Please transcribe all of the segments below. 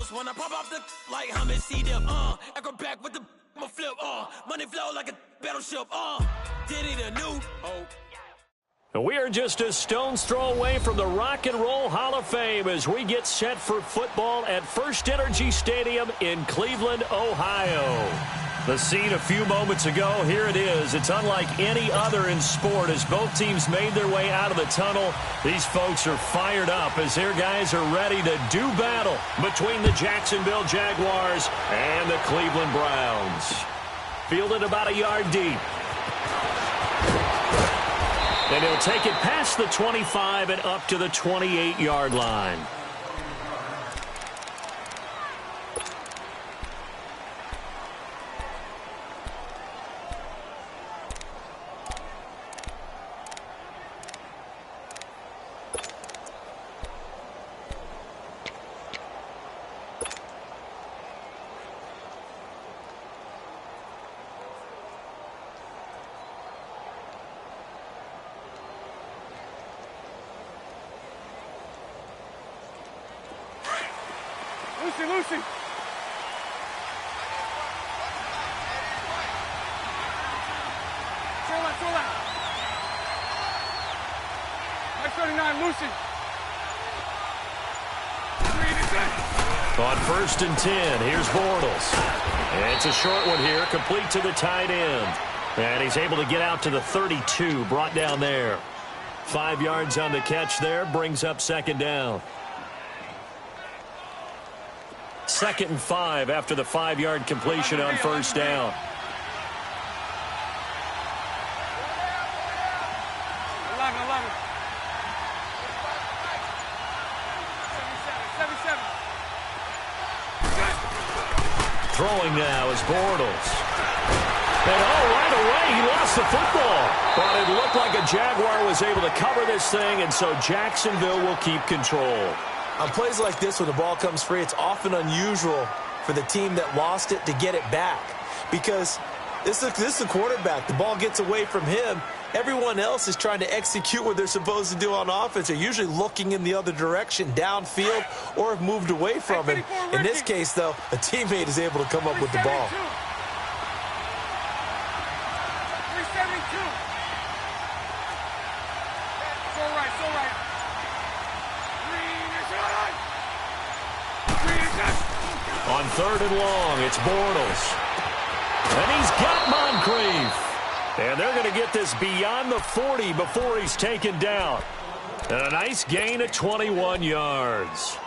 ghost when I pop off the like Hummus, see them, acrobat with the flip, money flow like a battleship, did it a new hope. We are just a stone's throw away from the Rock and Roll Hall of Fame as we get set for football at First Energy Stadium in Cleveland, Ohio. The scene a few moments ago, here it is. It's unlike any other in sport as both teams made their way out of the tunnel. These folks are fired up as their guys are ready to do battle between the Jacksonville Jaguars and the Cleveland Browns. Fielded about a yard deep. And he'll take it past the 25 and up to the 28-yard line. Lucy. Throw that. Nice 39, Lucy. On 1st and 10, here's Bortles. And it's a short one here, complete to the tight end. And he's able to get out to the 32, brought down there. 5 yards on the catch there, brings up 2nd down. 2nd and 5 after the 5-yard completion on 1st down. Throwing now is Bortles. And right away he lost the football. But it looked like a Jaguar was able to cover this thing, and so Jacksonville will keep control. On plays like this, when the ball comes free, it's often unusual for the team that lost it to get it back. Because this is the quarterback. The ball gets away from him. Everyone else is trying to execute what they're supposed to do on offense. They're usually looking in the other direction, downfield, or have moved away from him. In this case, though, a teammate is able to come up with the ball. On 3rd and long, it's Bortles. And he's got Moncrief. And they're going to get this beyond the 40 before he's taken down. And a nice gain of 21 yards.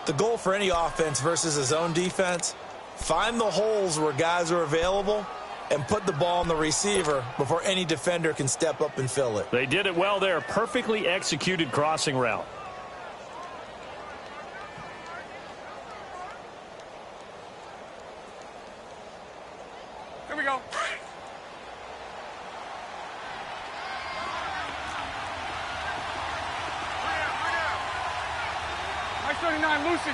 The goal for any offense versus his own defense, find the holes where guys are available and put the ball on the receiver before any defender can step up and fill it. They did it well there. Perfectly executed crossing route. Here we go. Nice 39, Lucy.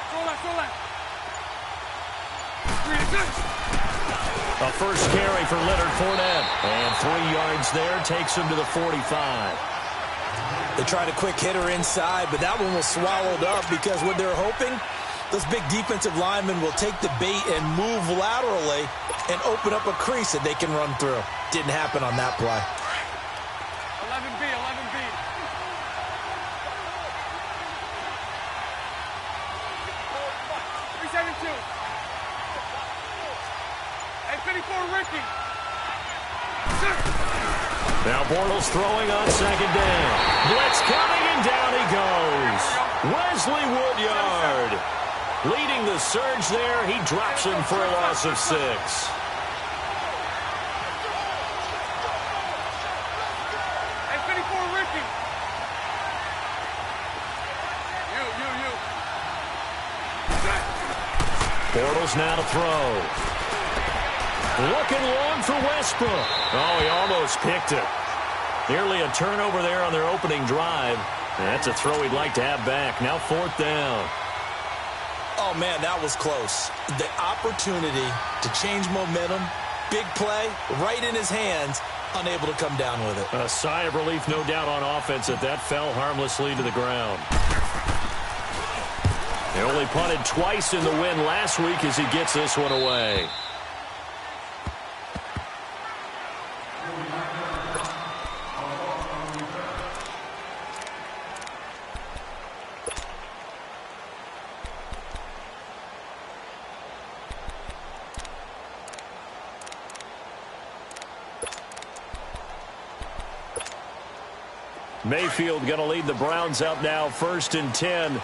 Throw that. A first carry for Rn4emp. And 3 yards there takes him to the 45. They tried a quick hitter inside, but that one was swallowed up because what they're hoping, those big defensive linemen will take the bait and move laterally and open up a crease that they can run through. Didn't happen on that play. 11B. 372. Hey, 54, Ricky. Now Bortles throwing on 2nd down. Blitz coming, and down he goes. Wesley Woodyard leading the surge there. He drops him for a loss of 6. Hey, 54, Ricky. Bortles now to throw. Looking long for Westbrook. Oh, he almost picked it. Nearly a turnover there on their opening drive. And that's a throw he'd like to have back. Now 4th down. Oh, man, that was close. The opportunity to change momentum, big play, right in his hands, unable to come down with it. A sigh of relief, no doubt, on offense that fell harmlessly to the ground. They only punted twice in the win last week as he gets this one away. Mayfield going to lead the Browns up now, 1st and 10.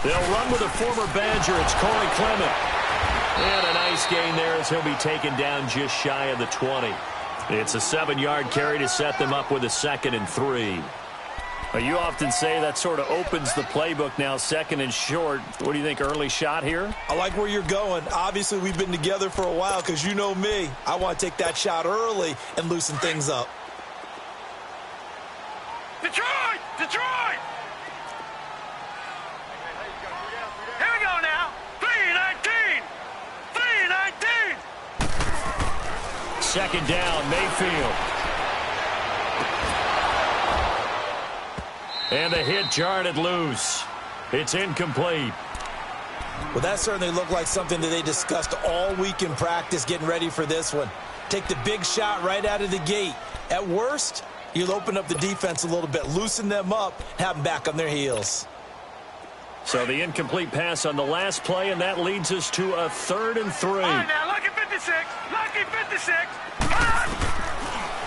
They'll run with a former Badger. It's Corey Clement. And a nice gain there as he'll be taken down just shy of the 20. It's a 7-yard carry to set them up with a 2nd and 3. Well, you often say that sort of opens the playbook now, 2nd and short. What do you think, early shot here? I like where you're going. Obviously, we've been together for a while because you know me. I want to take that shot early and loosen things up. Detroit! Detroit! Here we go now. 3-19! 3-19! 2nd down, Mayfield. And the hit jarred it loose. It's incomplete. Well, that certainly looked like something that they discussed all week in practice getting ready for this one. Take the big shot right out of the gate. At worst, you'll open up the defense a little bit, loosen them up, have them back on their heels. So the incomplete pass on the last play, and that leads us to a 3rd and 3. All right, now, lucky 56. Lucky 56.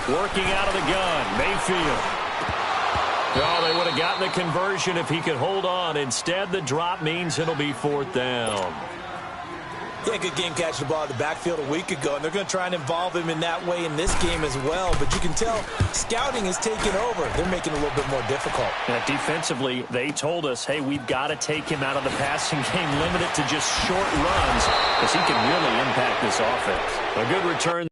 Working out of the gun, Mayfield. Oh, they would have gotten the conversion if he could hold on. Instead, the drop means it'll be 4th down. Yeah, good game catching the ball at the backfield a week ago, and they're going to try and involve him in that way in this game as well. But you can tell scouting is taking over. They're making it a little bit more difficult. Defensively, they told us, hey, we've got to take him out of the passing game, limit it to just short runs, because he can really impact this offense. A good return.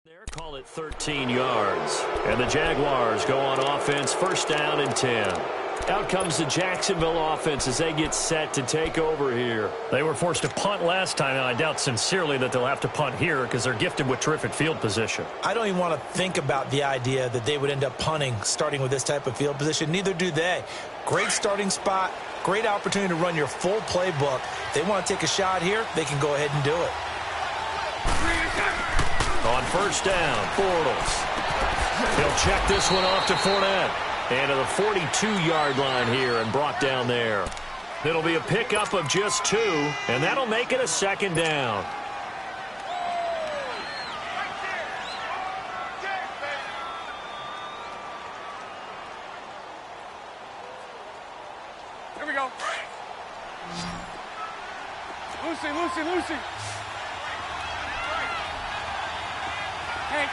There, call it 13 yards. And the Jaguars go on offense, 1st down and 10. Out comes the Jacksonville offense as they get set to take over here. They were forced to punt last time, and I doubt sincerely that they'll have to punt here because they're gifted with terrific field position. I don't even want to think about the idea that they would end up punting starting with this type of field position. Neither do they. Great starting spot, great opportunity to run your full playbook. They want to take a shot here, they can go ahead and do it. On 1st down, Bortles. He'll check this one off to Fournette. And to the 42-yard line here and brought down there. It'll be a pickup of just 2, and that'll make it a 2nd down. Here we go. Lucy. Hank.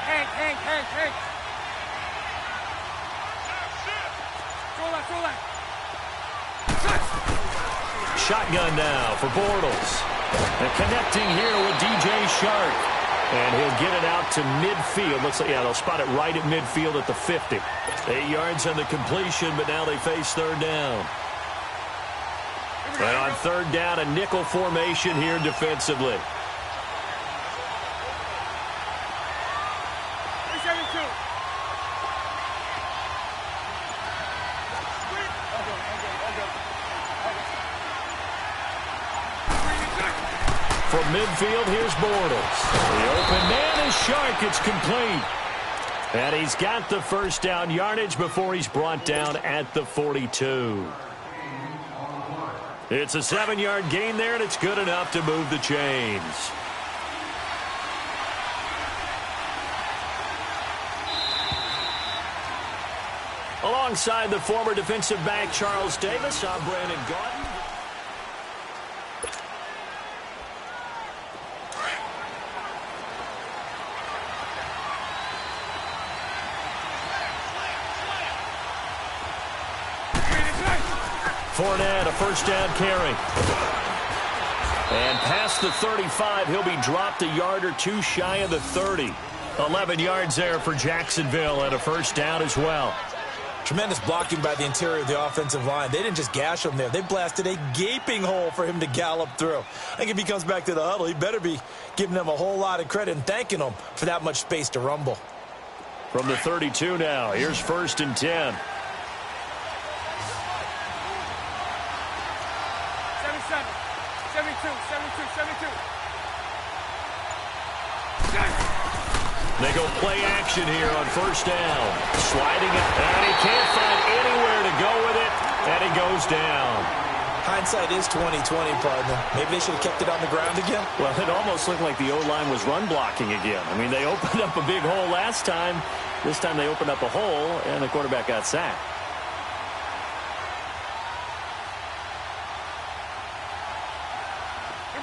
Throw that. Shotgun now for Bortles. And connecting here with DJ Shark. And he'll get it out to midfield. Looks like, yeah, they'll spot it right at midfield at the 50. 8 yards on the completion, but now they face 3rd down. And on 3rd down, a nickel formation here defensively. 3-7-2. From midfield, here's Bortles. The open man is Shark. It's complete. And he's got the first down yardage before he's brought down at the 42. It's a 7-yard gain there, and it's good enough to move the chains. Alongside the former defensive back Charles Davis, I'm Brandon Gaudin. Fournette, a first down carry. And past the 35, he'll be dropped a yard or two shy of the 30. 11 yards there for Jacksonville and a first down as well. Tremendous blocking by the interior of the offensive line. They didn't just gash him there. They blasted a gaping hole for him to gallop through. I think if he comes back to the huddle, he better be giving them a whole lot of credit and thanking them for that much space to rumble. From the 32 now, here's 1st and 10. 72. They go play action here on first down. Sliding it, and he can't find anywhere to go with it, and he goes down. Hindsight is 20/20, partner. Maybe they should have kept it on the ground again. Well, it almost looked like the O-line was run blocking again. I mean, they opened up a big hole last time. This time they opened up a hole, and the quarterback got sacked.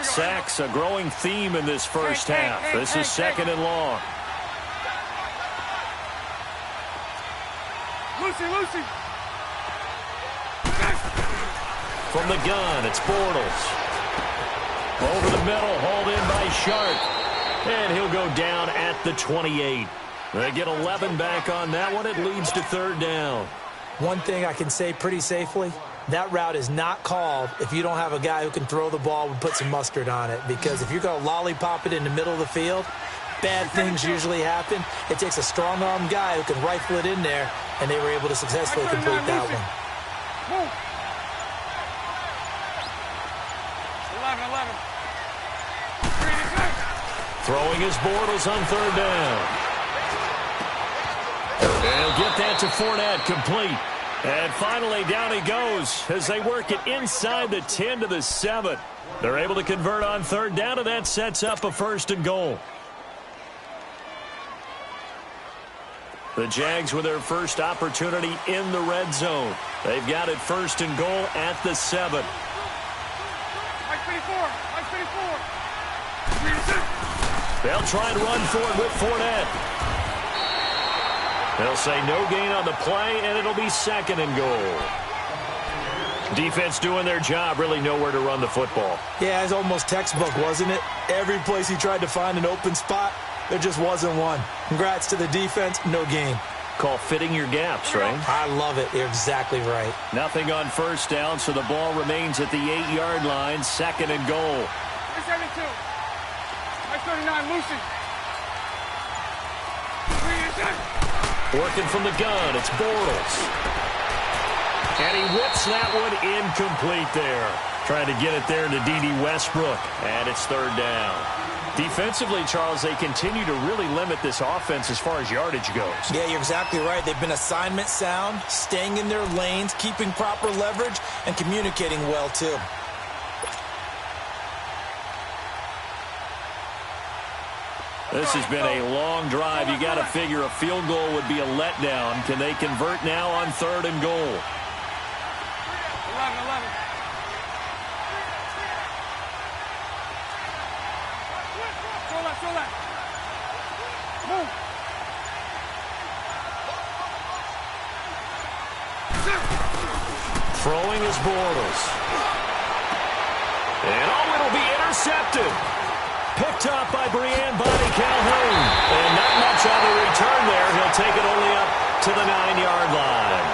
Sacks, a growing theme in this first half. This is 2nd and long. Lucy. From the gun, it's Bortles. Over the middle, hauled in by Shark. And he'll go down at the 28. They get 11 back on that one. It leads to 3rd down. One thing I can say pretty safely, that route is not called if you don't have a guy who can throw the ball and put some mustard on it. Because if you're going to lollipop it in the middle of the field, bad things usually happen. It takes a strong-armed guy who can rifle it in there, and they were able to successfully complete that one. 11. Throwing his Bortles on 3rd down. And he'll get that to Fournette, complete. And finally, down he goes as they work it inside the 10 to the 7. They're able to convert on 3rd down, and that sets up a 1st and goal. The Jags with their first opportunity in the red zone. They've got it 1st and goal at the 7. Mike 24. They'll try and run for it with Fournette. They'll say no gain on the play, and it'll be 2nd and goal. Defense doing their job, really nowhere to run the football. Yeah, it's almost textbook, wasn't it? Every place he tried to find an open spot, there just wasn't one. Congrats to the defense, no gain. Call fitting your gaps, right? I love it. You're exactly right. Nothing on 1st down, so the ball remains at the 8-yard line, 2nd and goal. 72. Mike 39, Lucy. Working from the gun, it's Bortles. And he whips that one incomplete there. Trying to get it there to D.D. Westbrook. And it's 3rd down. Defensively, Charles, they continue to really limit this offense as far as yardage goes. Yeah, you're exactly right. They've been assignment sound, staying in their lanes, keeping proper leverage, and communicating well, too. This has been a long drive. You got to figure a field goal would be a letdown. Can they convert now on 3rd and goal? 11. Go left. Move. Throwing is Bortles. And it'll be intercepted. Picked up by Brian Bonnie Calhoun. And not much on the return there. He'll take it only up to the 9-yard line.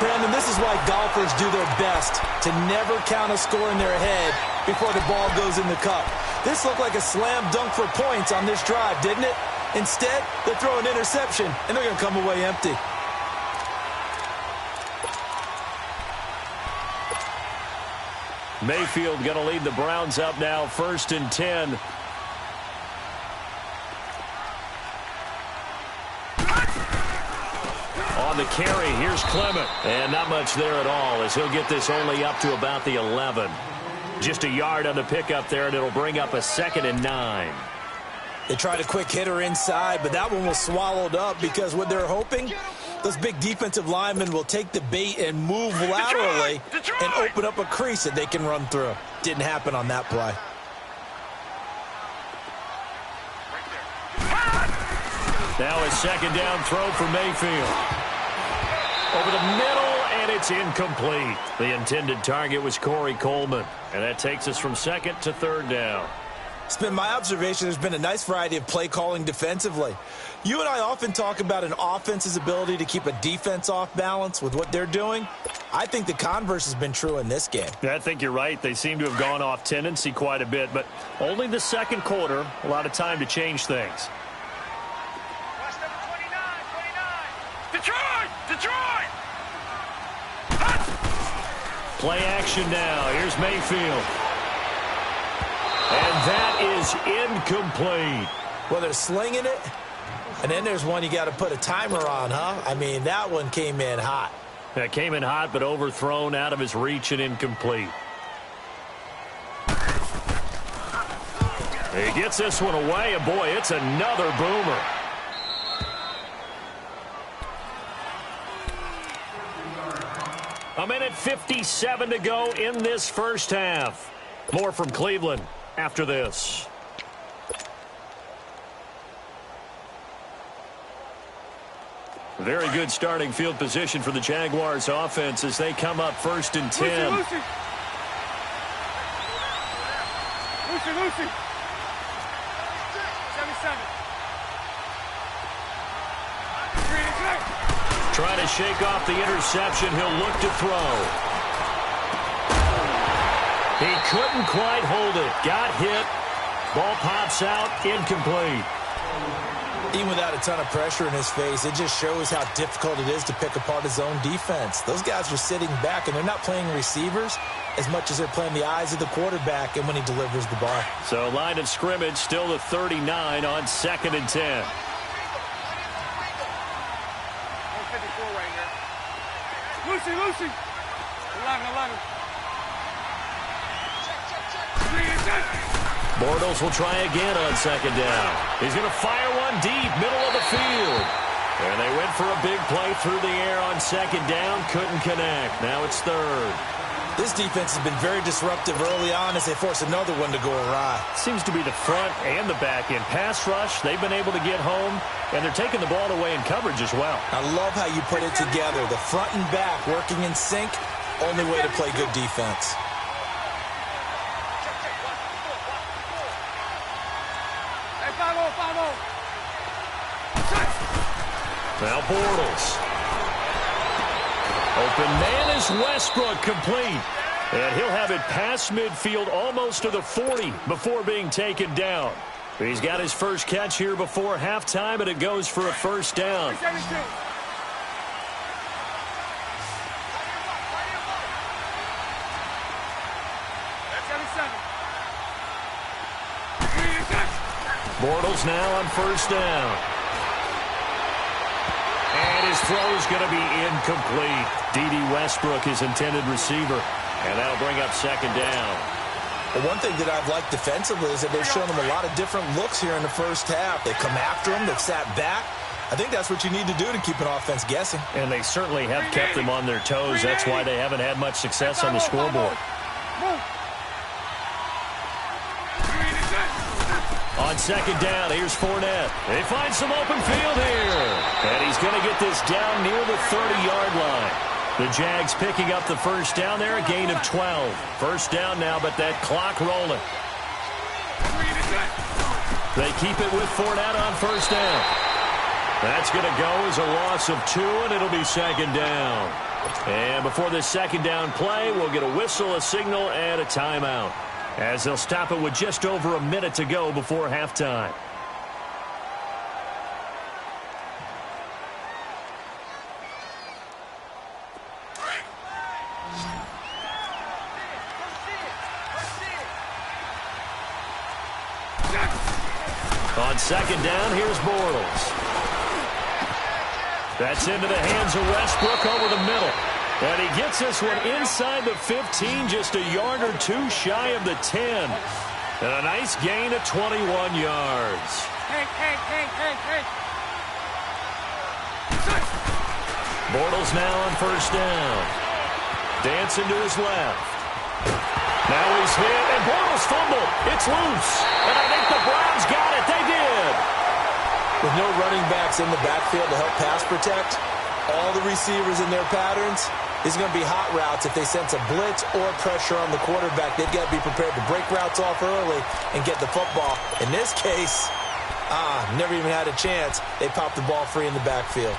Brandon, this is why golfers do their best to never count a score in their head before the ball goes in the cup. This looked like a slam dunk for points on this drive, didn't it? Instead, they throw an interception, and they're going to come away empty. Mayfield going to lead the Browns up now, 1st and 10. On the carry, here's Clement. And not much there at all, as he'll get this only up to about the 11. Just a yard on the pickup there, and it'll bring up a 2nd and 9. They tried a quick hitter inside, but that one was swallowed up because what they're hoping, those big defensive linemen will take the bait and move laterally and open up a crease that they can run through. Didn't happen on that play. Now a 2nd down throw for Mayfield. Over the middle, and it's incomplete. The intended target was Corey Coleman, and that takes us from 2nd to 3rd down. It's been my observation there's been a nice variety of play calling defensively. You and I often talk about an offense's ability to keep a defense off balance with what they're doing. I think the converse has been true in this game. I think you're right. They seem to have gone off tendency quite a bit, but only the 2nd quarter, a lot of time to change things. Detroit! Play action now. Here's Mayfield. And that is incomplete. Well, they're slinging it, and then there's one you got to put a timer on, huh? I mean, that one came in hot. That came in hot, but overthrown, out of his reach, and incomplete. He gets this one away, and boy, it's another boomer. A minute 57 to go in this first half. More from Cleveland after this. Very good starting field position for the Jaguars offense as they come up 1st and 10. Lucy. 77. Trying to shake off the interception. He'll look to throw. He couldn't quite hold it. Got hit. Ball pops out. Incomplete. Even without a ton of pressure in his face, it just shows how difficult it is to pick apart his own defense. Those guys are sitting back, and they're not playing receivers as much as they're playing the eyes of the quarterback and when he delivers the ball. So line of scrimmage still the 39 on 2nd and 10. Lucy. 11. Bortles will try again on 2nd down. He's going to fire one deep, middle of the field. And they went for a big play through the air on 2nd down. Couldn't connect. Now it's 3rd. This defense has been very disruptive early on as they force another one to go awry. Seems to be the front and the back end. Pass rush, they've been able to get home, and they're taking the ball away in coverage as well. I love how you put it together. The front and back working in sync, only way to play good defense. Hey, 5-0. Now Bortles. Open man is Westbrook, complete. And he'll have it past midfield almost to the 40 before being taken down. He's got his first catch here before halftime, and it goes for a 1st down. Bortles now on 1st down. And his throw is going to be incomplete. D.D. Westbrook, his intended receiver. And that'll bring up 2nd down. Well, one thing that I've liked defensively is that they've shown them a lot of different looks here in the first half. They come after them. They've sat back. I think that's what you need to do to keep an offense guessing. And they certainly have kept them on their toes. That's why they haven't had much success on the scoreboard. On 2nd down, here's Fournette. They find some open field here. And he's going to get this down near the 30-yard line. The Jags picking up the 1st down there, a gain of 12. 1st down now, but that clock rolling. They keep it with Fournette on 1st down. That's going to go as a loss of 2, and it'll be 2nd down. And before this 2nd down play, we'll get a whistle, a signal, and a timeout, as they'll stop it with just over a minute to go before halftime. On second down, here's Bortles. That's into the hands of Westbrook over the middle. And he gets this one inside the 15, just a yard or two shy of the 10. And a nice gain of 21 yards. Hey. Bortles now on first down. Dancing to his left. Now he's hit, and Bortles fumbled. It's loose. And I think the Browns got it. They did. With no running backs in the backfield to help pass protect, all the receivers in their patterns, it's going to be hot routes if they sense a blitz or pressure on the quarterback. They've got to be prepared to break routes off early and get the football. In this case, never even had a chance. They popped the ball free in the backfield.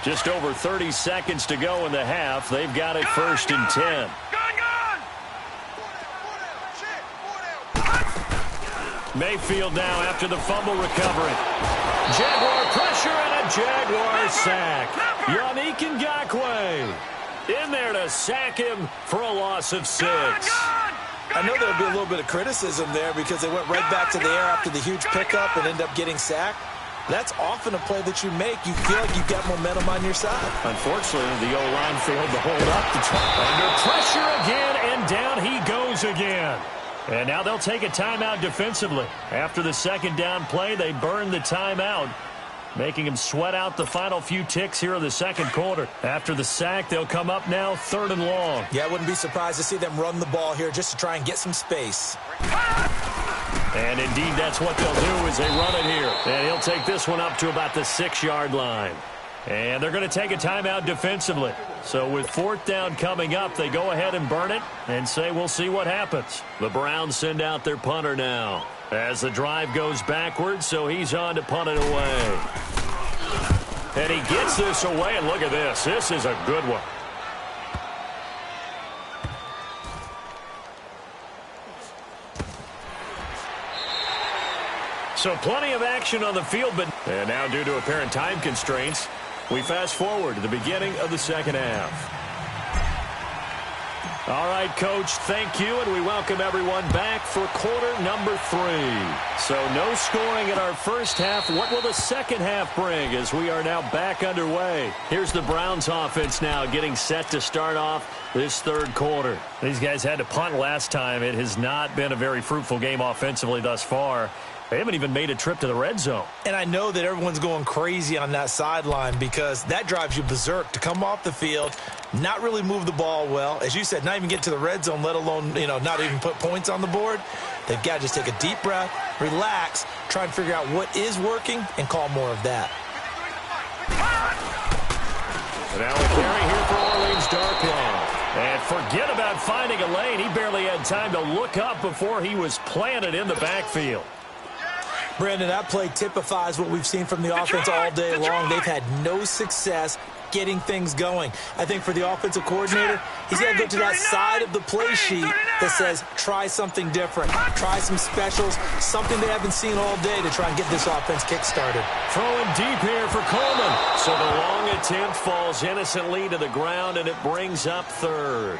Just over 30 seconds to go in the half. They've got it first and 10. Mayfield now after the fumble recovery. Jaguar pressure and a Jaguar sack. Yannick Ngakoue in there to sack him for a loss of 6. I know there'll be a little bit of criticism there because they went right back to the air after the huge pickup and end up getting sacked. That's often a play that you make. You feel like you've got momentum on your side. Unfortunately, the O-line failed to hold up. Under pressure again, and down he goes again. And now they'll take a timeout defensively. After the second down play, they burn the timeout, making him sweat out the final few ticks here in the second quarter. After the sack, they'll come up now 3rd and long. Yeah, I wouldn't be surprised to see them run the ball here just to try and get some space. And indeed, that's what they'll do as they run it here. And he'll take this one up to about the 6-yard line. And they're going to take a timeout defensively. So with 4th down coming up, they go ahead and burn it and say we'll see what happens. The Browns send out their punter now as the drive goes backwards, so he's on to punt it away. And he gets this away, and look at this. This is a good one. So plenty of action on the field, but and now due to apparent time constraints, we fast forward to the beginning of the second half. All right, Coach, thank you, and we welcome everyone back for quarter number 3. So no scoring in our first half. What will the second half bring as we are now back underway? Here's the Browns offense now getting set to start off this third quarter. These guys had to punt last time. It has not been a very fruitful game offensively thus far. They haven't even made a trip to the red zone. And I know that everyone's going crazy on that sideline because that drives you berserk to come off the field, not really move the ball well. As you said, not even get to the red zone, let alone, not even put points on the board. They've got to just take a deep breath, relax, try and figure out what is working, and call more of that. And now a carry here for Orleans Darklaw. And forget about finding a lane. He barely had time to look up before he was planted in the backfield. Brandon, that play typifies what we've seen from the offense all day long. They've had no success getting things going. I think for the offensive coordinator, he's got to go to that side of the play sheet that says try something different, try some specials, something they haven't seen all day to try and get this offense kick-started. Throwing deep here for Coleman. So the long attempt falls innocently to the ground, and it brings up 3rd.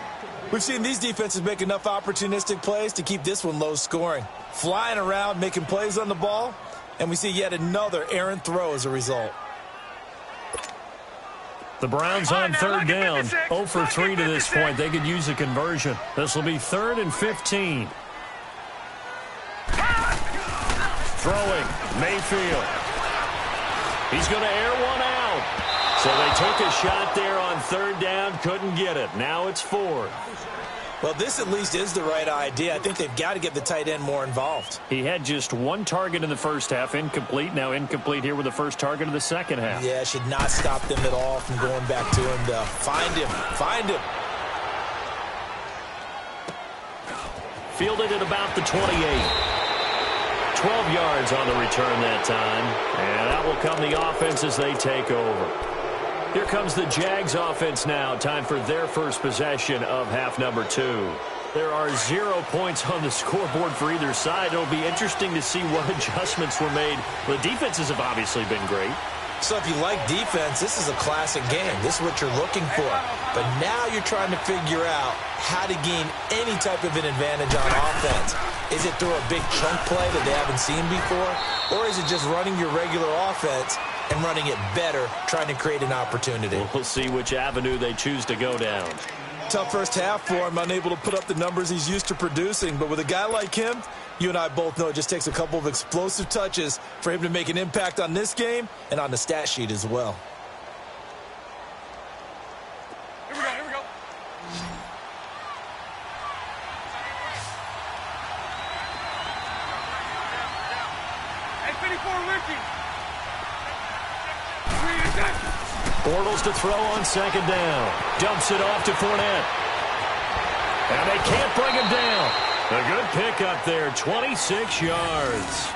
We've seen these defenses make enough opportunistic plays to keep this one low scoring. Flying around, making plays on the ball, and we see yet another errant throw as a result. The Browns on 3rd down, 0 for 3 to this point. They could use a conversion. This will be 3rd and 15. Throwing, Mayfield. He's going to air one out. So they took a shot there on 3rd down, couldn't get it. Now it's 4th. Well, this at least is the right idea. I think they've got to get the tight end more involved. He had just 1 target in the first half, incomplete. Now incomplete here with the first target of the second half. Yeah, should not stop them at all from going back to him to find him. Find him. Fielded at about the 28. 12 yards on the return that time. And out will come the offense as they take over. Here comes the Jags offense now. Time for their first possession of half number 2. There are 0 points on the scoreboard for either side. It'll be interesting to see what adjustments were made. The defenses have obviously been great. So if you like defense, this is a classic game. This is what you're looking for. But now you're trying to figure out how to gain any type of an advantage on offense. Is it through a big chunk play that they haven't seen before? Or is it just running your regular offense and running it better, trying to create an opportunity? We'll see which avenue they choose to go down. Tough first half for him, unable to put up the numbers he's used to producing. But with a guy like him, you and I both know it just takes a couple of explosive touches for him to make an impact on this game and on the stat sheet as well. Here we go, here we go. Hey, 54, Ricky. Bortles to throw on second down. Dumps it off to Fournette. And they can't bring him down. A good pickup there, 26 yards.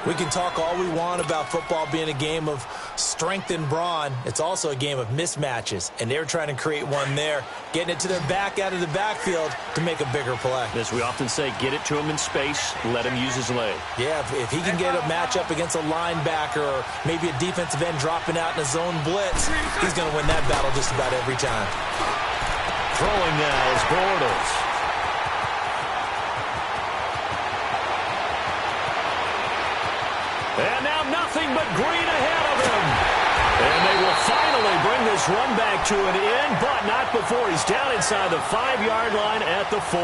We can talk all we want about football being a game of strength and brawn. It's also a game of mismatches, and they're trying to create one there, getting it to their back out of the backfield to make a bigger play. As we often say, get it to him in space, let him use his leg. Yeah, if he can get a matchup against a linebacker or maybe a defensive end dropping out in a zone blitz, he's going to win that battle just about every time. Throwing now is Bortles. And now nothing but green ahead of him. And they will finally bring this run back to an end, but not before he's down inside the 5-yard line at the 4.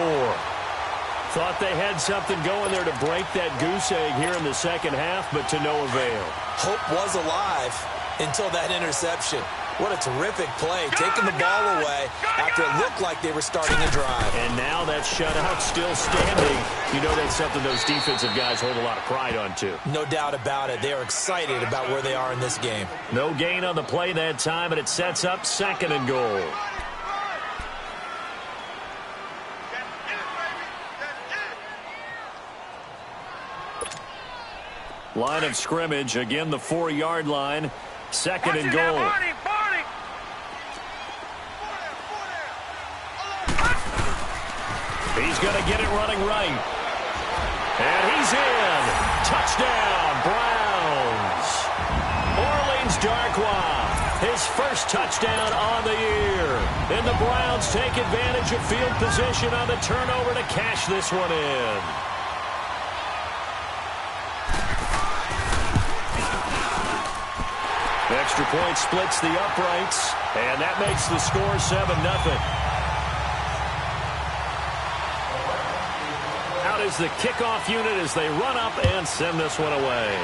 Thought they had something going there to break that goose egg here in the second half, but to no avail. Hope was alive until that interception. What a terrific play, taking the ball away after it looked like they were starting a drive. And now that shutout still standing. You know that's something those defensive guys hold a lot of pride on, too. No doubt about it. They are excited about where they are in this game. No gain on the play that time, and it sets up 2nd and goal. Line of scrimmage, again the 4-yard line. 2nd and goal. He's going to get it running right. And he's in. Touchdown, Browns. Orleans Darkwa, his first touchdown on the year. And the Browns take advantage of field position on the turnover to cash this one in. Extra point splits the uprights, and that makes the score 7-0. Out is the kickoff unit as they run up and send this one away.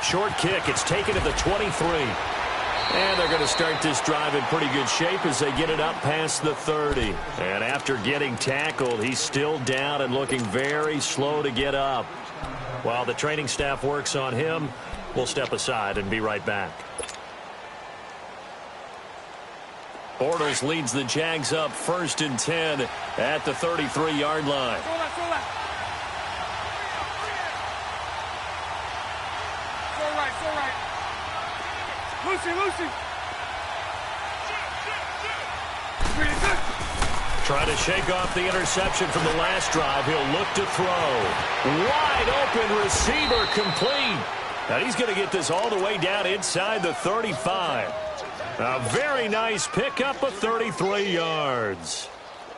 Short kick. It's taken at the 23. And they're going to start this drive in pretty good shape as they get it up past the 30. And after getting tackled, he's still down and looking very slow to get up. While the training staff works on him, we'll step aside and be right back. Bortles leads the Jags up 1st and 10 at the 33-yard line. Throw right. Lucy. Try to shake off the interception from the last drive. He'll look to throw. Wide open receiver complete. Now he's going to get this all the way down inside the 35. A very nice pickup of 33 yards.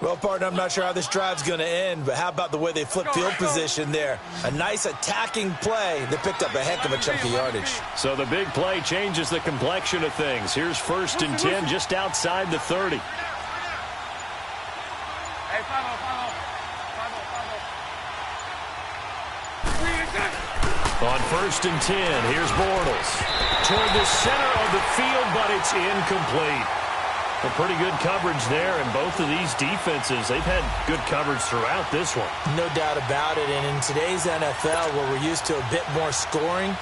Well, partner, I'm not sure how this drive's going to end, but how about the way they flip field position there? A nice attacking play that picked up a heck of a chunk of yardage. So the big play changes the complexion of things. Here's 1st and 10 just outside the 30. Hey, follow. On 1st and 10, here's Bortles. Toward the center of the field, but it's incomplete. A pretty good coverage there, and both of these defenses, they've had good coverage throughout this one. No doubt about it, and in today's NFL, where we're used to a bit more scoring,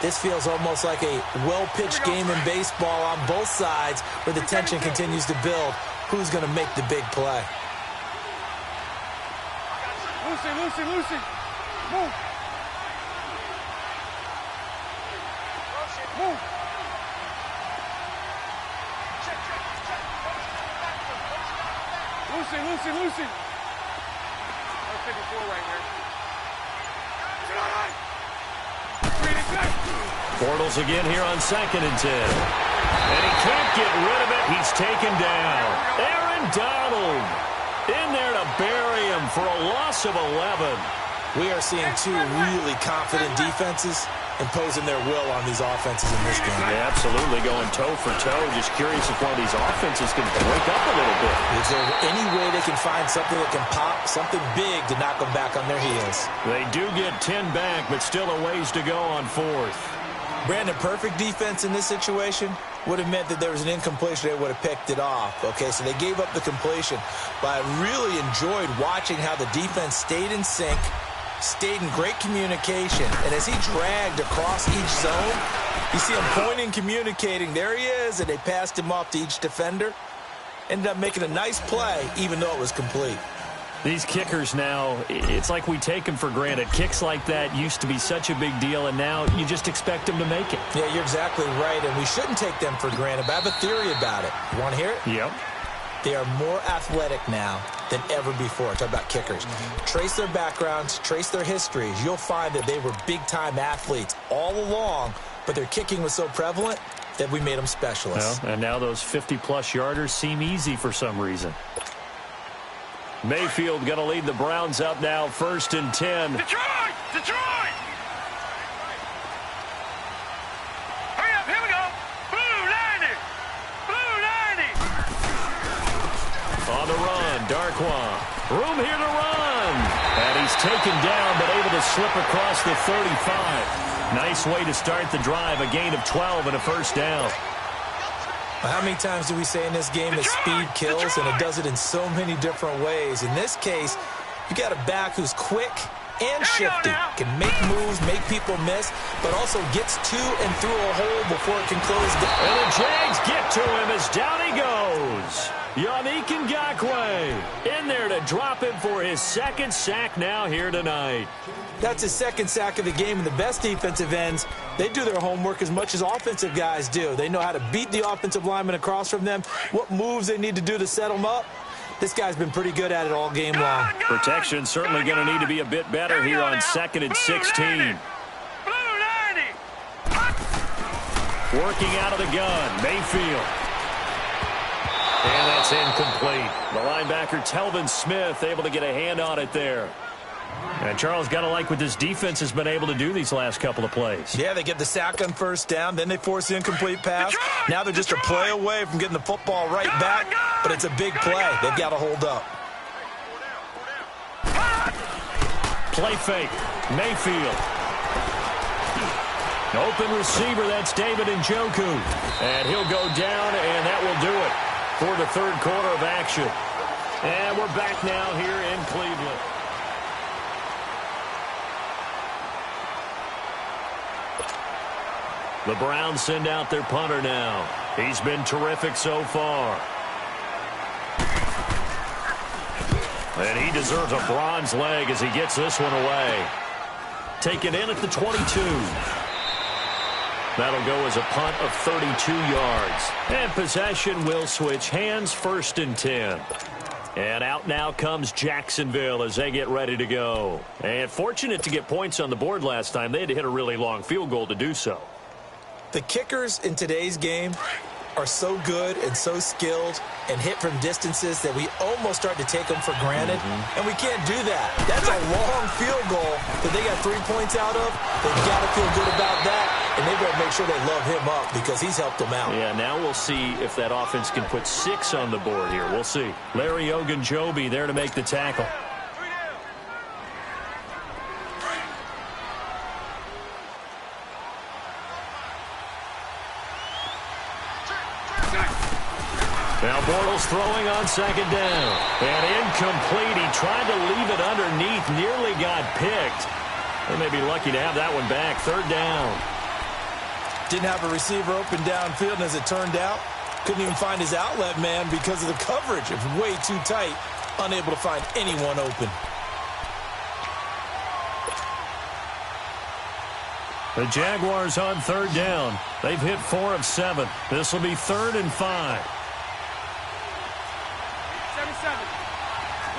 this feels almost like a well-pitched game in baseball on both sides, where the tension continues to build. Who's going to make the big play? Lucy. Move. Lucy. Let's take a 4 right here. Bortles again here on 2nd and 10. And he can't get rid of it. He's taken down. Aaron Donald in there to bury him for a loss of 11. We are seeing two really confident defenses imposing their will on these offenses in this game. Yeah, absolutely, going toe for toe. Just curious if one of these offenses can break up a little bit. Is there any way they can find something that can pop, something big to knock them back on their heels? They do get 10 back, but still a ways to go on fourth. Brandon, perfect defense in this situation would have meant that there was an incompletion. They would have picked it off. Okay, so they gave up the completion. But I really enjoyed watching how the defense stayed in sync, stayed in great communication, and as he dragged across each zone, you see him pointing, communicating. There he is, and they passed him off to each defender. Ended up making a nice play, even though it was complete. These kickers now, it's like we take them for granted. Kicks like that used to be such a big deal, and now you just expect them to make it. Yeah, you're exactly right, and we shouldn't take them for granted, but I have a theory about it. You want to hear it? Yep. They are more athletic now than ever before. Talk about kickers. Trace their backgrounds, trace their histories. You'll find that they were big-time athletes all along, but their kicking was so prevalent that we made them specialists. Well, and now those 50-plus yarders seem easy for some reason. Mayfield going to lead the Browns up now, 1st and 10. Detroit! Detroit! Hurry up, here we go! Blue 90! Blue 90! On the run, Darkwa. Room here to run. And he's taken down, but able to slip across the 35. Nice way to start the drive, a gain of 12 and a first down. How many times do we say in this game that speed kills, and it does it in so many different ways? In this case, you got a back who's quick and shifty, can make moves, make people miss, but also gets to and through a hole before it can close down. And the Jags get to him as down he goes. Yannick Ngakoue in there to drop him for his second sack now here tonight. That's his second sack of the game, and the best defensive ends, they do their homework as much as offensive guys do. They know how to beat the offensive lineman across from them, what moves they need to do to set them up. This guy's been pretty good at it all game long. Protection certainly going to need to be a bit better here on 2nd and 16. Working out of the gun, Mayfield. And that's incomplete. The linebacker, Telvin Smith, able to get a hand on it there. And Charles, got to like what this defense has been able to do these last couple of plays. Yeah, they get the sack on first down, then they force the incomplete pass. Now they're just a play away from getting the football right back, but it's a big play. They've got to hold up. Play fake. Mayfield. Open receiver, that's David Njoku. And he'll go down, and that will do it for the third quarter of action. And we're back now here in Cleveland. The Browns send out their punter now. He's been terrific so far. And he deserves a bronze leg as he gets this one away. Taken in at the 22. That'll go as a punt of 32 yards. And possession will switch hands, 1st and 10. And out now comes Jacksonville as they get ready to go. And fortunate to get points on the board last time. They had to hit a really long field goal to do so. The kickers in today's game are so good and so skilled and hit from distances that we almost start to take them for granted, and we can't do that. That's a long field goal that they got 3 points out of. They've got to feel good about that, and they've got to make sure they love him up because he's helped them out. Yeah, now we'll see if that offense can put 6 on the board here. We'll see. Larry Ogunjobi there to make the tackle. Now Bortles throwing on 2nd down. And incomplete. He tried to leave it underneath. Nearly got picked. They may be lucky to have that one back. 3rd down. Didn't have a receiver open downfield, and as it turned out, couldn't even find his outlet man because of the coverage. It was way too tight. Unable to find anyone open. The Jaguars on 3rd down. They've hit 4 of 7. This will be 3rd and 5. 7-7.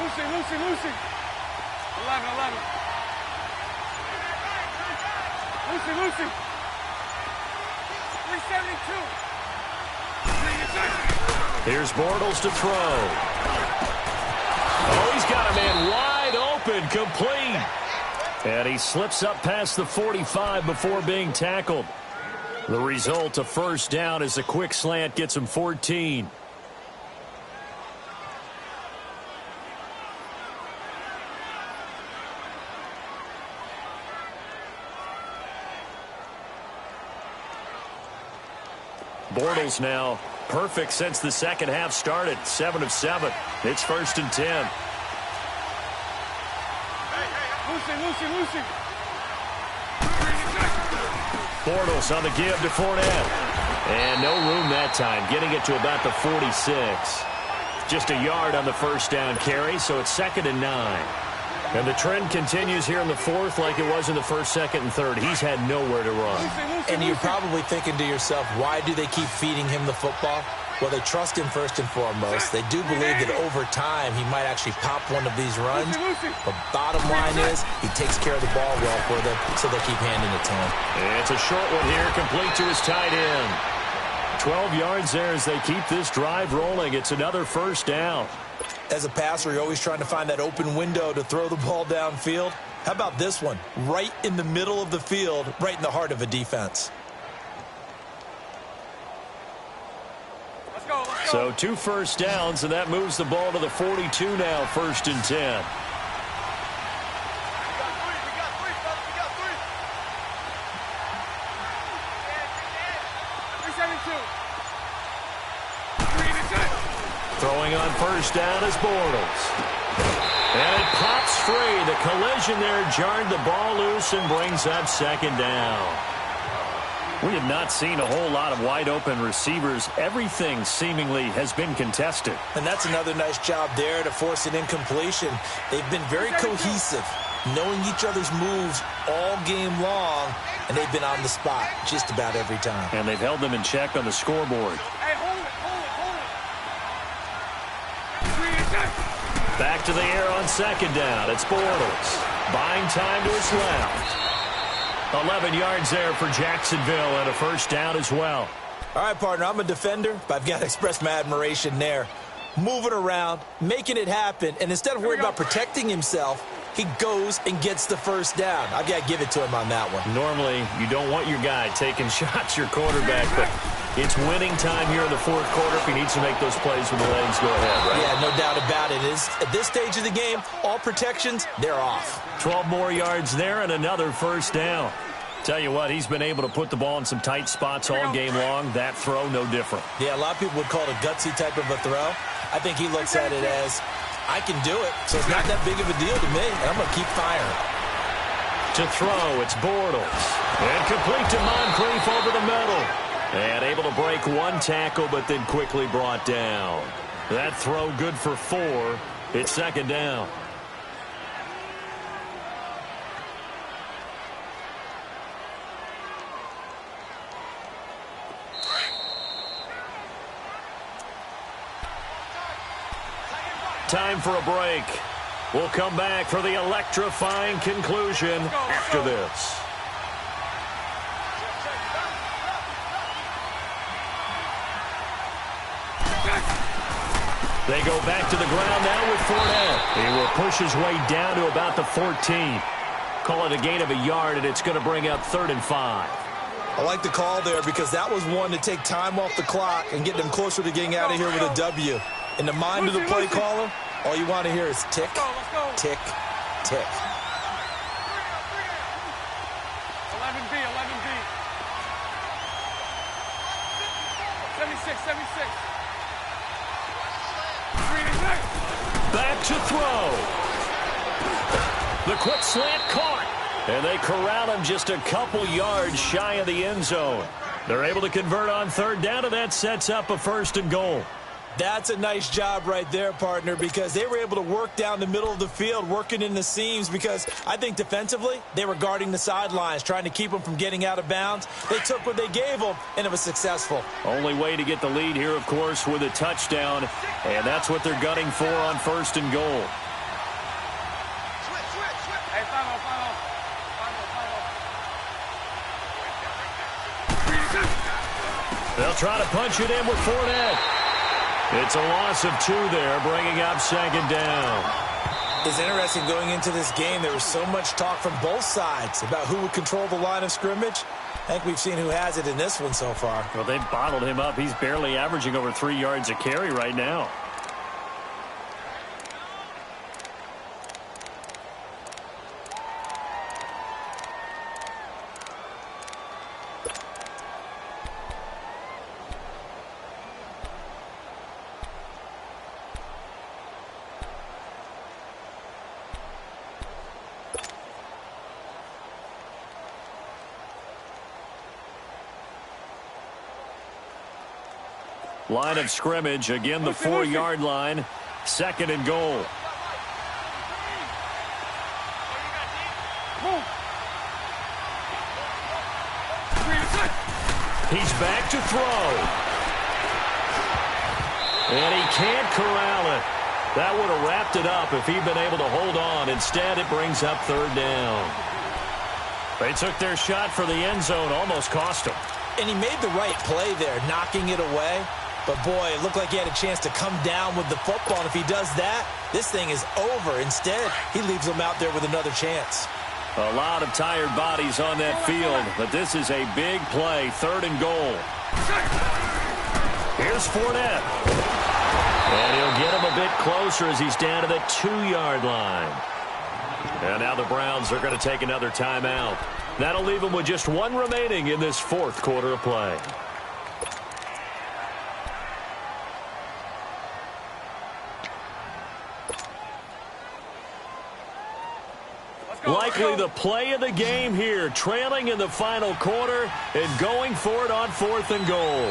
Lucy. 11. Lucy. 372. Here's Bortles to throw. Oh, he's got a man wide open, complete. And he slips up past the 45 before being tackled. The result, a first down as a quick slant gets him 14. Bortles now perfect since the second half started. 7 of 7. It's 1st and 10. Lucy. Bortles on the give to Fournette. And no room that time, getting it to about the 46. Just a yard on the first down carry, so it's 2nd and 9. And the trend continues here in the fourth like it was in the first, second, and third. He's had nowhere to run. And you're probably thinking to yourself, why do they keep feeding him the football? Well, they trust him first and foremost. They do believe that over time he might actually pop one of these runs. But bottom line is he takes care of the ball well for them, so they keep handing it to him. It's a short one here, complete to his tight end. 12 yards there as they keep this drive rolling. It's another first down. As a passer, you're always trying to find that open window to throw the ball downfield. How about this one? Right in the middle of the field, right in the heart of a defense. Let's go. So 2 first downs, and that moves the ball to the 42 now, 1st and 10. We got three. 372. 3 and 10. Throwing on first down is Bortles. And it pops free. The collision there jarred the ball loose and brings up 2nd down. We have not seen a whole lot of wide-open receivers. Everything seemingly has been contested. And that's another nice job there to force an incompletion. They've been very cohesive, knowing each other's moves all game long, and they've been on the spot just about every time. And they've held them in check on the scoreboard. Hey, hold it. 3 and 10. Back to the air on 2nd down. It's Bortles. Buying time to his left. 11 yards there for Jacksonville and a first down as well. All right, partner, I'm a defender, but I've got to express my admiration there. Moving around, making it happen, and instead of worrying about protecting himself, he goes and gets the first down. I've got to give it to him on that one. Normally, you don't want your guy taking shots, your quarterback, but it's winning time here in the fourth quarter. If he needs to make those plays with the legs, go ahead, right? Yeah, no doubt about it. At this stage of the game, all protections, they're off. 12 more yards there and another first down. Tell you what, he's been able to put the ball in some tight spots all game long. That throw, no different. Yeah, a lot of people would call it a gutsy type of a throw. I think he looks at it as, I can do it, so it's not that big of a deal to me, and I'm going to keep firing. To throw, it's Bortles. And complete to Moncrief over the middle. And able to break one tackle, but then quickly brought down. That throw good for 4. It's 2nd down. Time for a break. We'll come back for the electrifying conclusion after this. They go back to the ground now with Fournette. He will push his way down to about the 14. Call it a gain of a yard, and it's going to bring up 3rd and 5. I like the call there because that was one to take time off the clock and get them closer to getting out of here with a W. In the mind of the play caller, all you want to hear is tick, tick, tick. 11B. 76. 3 and 10. Back to throw. The quick slant caught. And they corral him just a couple yards shy of the end zone. They're able to convert on 3rd down, and that sets up a 1st and goal. That's a nice job right there, partner, because they were able to work down the middle of the field, working in the seams, because I think defensively they were guarding the sidelines, trying to keep them from getting out of bounds. They took what they gave them, and it was successful. Only way to get the lead here, of course, with a touchdown, and that's what they're gunning for on 1st and goal. Hey, 5-0. They'll try to punch it in with Fournette. It's a loss of 2 there, bringing up second down. It's interesting going into this game. There was so much talk from both sides about who would control the line of scrimmage. I think we've seen who has it in this one so far. Well, they've bottled him up. He's barely averaging over 3 yards a carry right now. Line of scrimmage, again the 4-yard line, second and goal. He's back to throw. And he can't corral it. That would have wrapped it up if he'd been able to hold on. Instead, it brings up third down. They took their shot for the end zone, almost cost him. And he made the right play there, knocking it away. But, boy, it looked like he had a chance to come down with the football. And if he does that, this thing is over. Instead, he leaves them out there with another chance. A lot of tired bodies on that field, but this is a big play, third and goal. Here's Fournette. And he'll get him a bit closer as he's down to the 2-yard line. And now the Browns are going to take another timeout. That'll leave them with just 1 remaining in this fourth quarter of play. Likely the play of the game here, trailing in the final quarter and going for it on 4th and goal.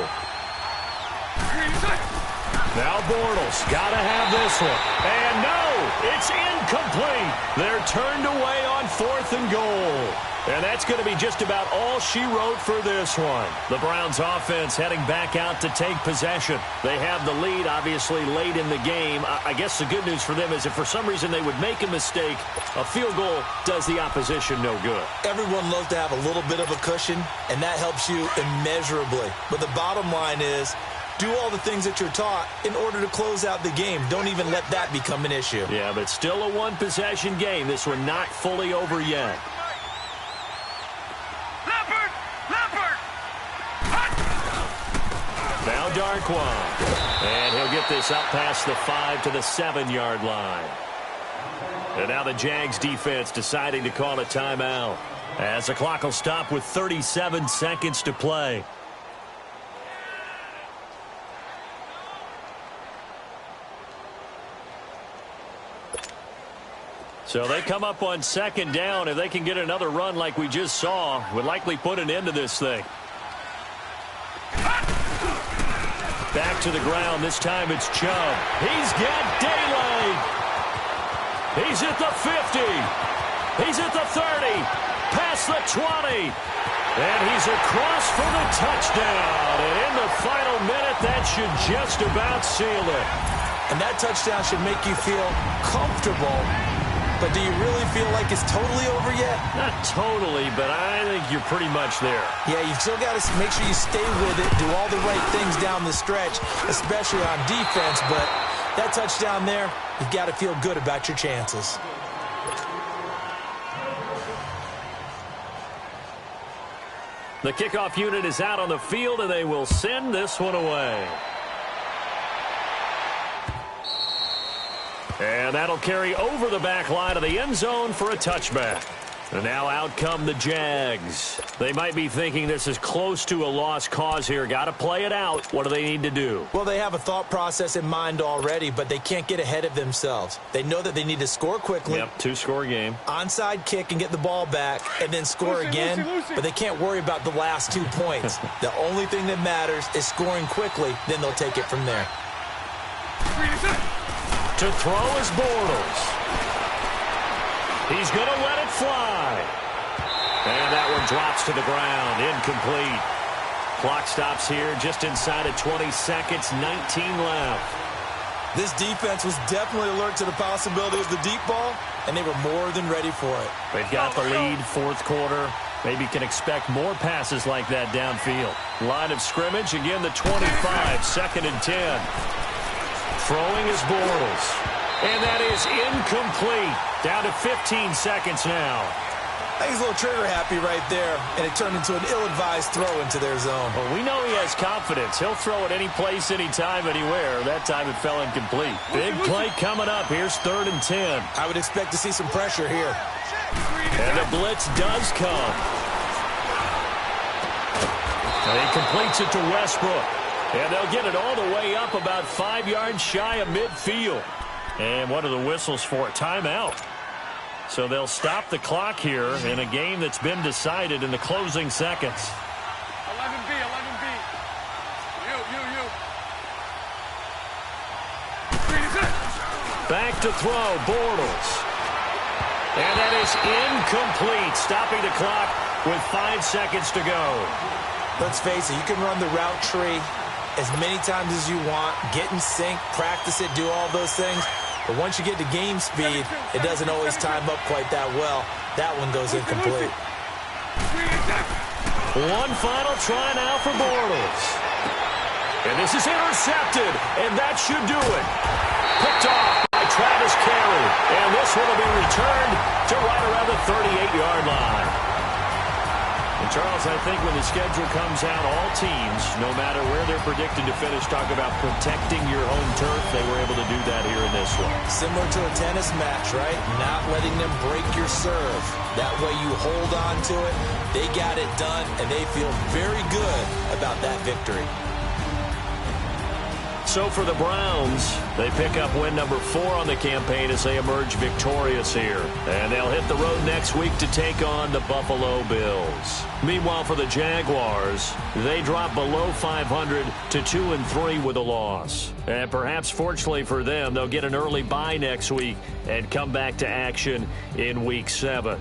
Now Bortles, got to have this one. And no, it's incomplete. They're turned away on 4th and goal. And that's going to be just about all she wrote for this one. The Browns offense heading back out to take possession. They have the lead, obviously, late in the game. I guess the good news for them is if for some reason they would make a mistake, a field goal does the opposition no good. Everyone loves to have a little bit of a cushion, and that helps you immeasurably. But the bottom line is, do all the things that you're taught in order to close out the game. Don't even let that become an issue. Yeah, but still a one-possession game. This one not fully over yet. Now Darquan. And he'll get this up past the 5 to the 7-yard line. And now the Jags defense deciding to call a timeout as the clock will stop with 37 seconds to play. So they come up on second down. If they can get another run like we just saw, would likely put an end to this thing. Back to the ground. This time it's Chubb. He's got daylight. He's at the 50. He's at the 30. Past the 20. And he's across for the touchdown. And in the final minute, that should just about seal it. And that touchdown should make you feel comfortable. But do you really feel like it's totally over yet? Not totally, but I think you're pretty much there. Yeah, you've still got to make sure you stay with it, do all the right things down the stretch, especially on defense. But that touchdown there, you've got to feel good about your chances. The kickoff unit is out on the field, and they will send this one away. And that'll carry over the back line of the end zone for a touchback. And now out come the Jags. They might be thinking this is close to a lost cause here. Got to play it out. What do they need to do? Well, they have a thought process in mind already, but they can't get ahead of themselves. They know that they need to score quickly. Yep, 2-score game. Onside kick and get the ball back, and then score again. But they can't worry about the last 2 points. The only thing that matters is scoring quickly. Then they'll take it from there. To throw is Bortles. He's going to let it fly. And that one drops to the ground. Incomplete. Clock stops here just inside of 20 seconds. 19 left. This defense was definitely alert to the possibility of the deep ball, and they were more than ready for it. They've got the lead, fourth quarter. Maybe can expect more passes like that downfield. Line of scrimmage, again the 25, 2nd and 10. Throwing is Bortles. And that is incomplete. Down to 15 seconds now. I think he's a little trigger happy right there, and it turned into an ill-advised throw into their zone. Well, we know he has confidence. He'll throw it any place, anytime, anywhere. That time it fell incomplete. Big play coming up. Here's 3rd and 10. I would expect to see some pressure here. And the blitz does come. And he completes it to Westbrook. And they'll get it all the way up about 5 yards shy of midfield. And what are the whistles for? Timeout. So they'll stop the clock here in a game that's been decided in the closing seconds. 11B, 11B. You. Back to throw, Bortles. And that is incomplete, stopping the clock with 5 seconds to go. Let's face it, you can run the route tree as many times as you want, get in sync, practice it, do all those things. But once you get to game speed, it doesn't always time up quite that well. That one goes incomplete. One final try now for Bortles. And this is intercepted, and that should do it. Picked off by Travis Carey. And this one will be returned to right around the 38-yard line. And Charles, I think when the schedule comes out, all teams, no matter where they're predicted to finish, talk about protecting your home turf. They were able to do that here in this one. Similar to a tennis match, right? Not letting them break your serve. That way you hold on to it. They got it done, and they feel very good about that victory. So for the Browns, they pick up win number 4 on the campaign as they emerge victorious here. And they'll hit the road next week to take on the Buffalo Bills. Meanwhile, for the Jaguars, they drop below 500 to 2-3 with a loss. And perhaps fortunately for them, they'll get an early bye next week and come back to action in Week 7.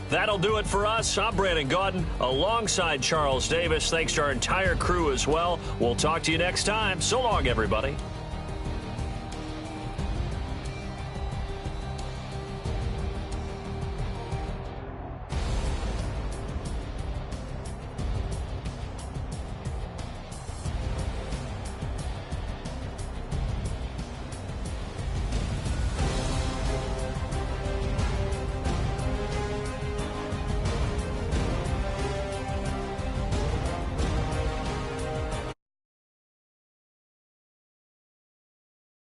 That'll do it for us. I'm Brandon Gaudin alongside Charles Davis. Thanks to our entire crew as well. We'll talk to you next time. So long, everybody.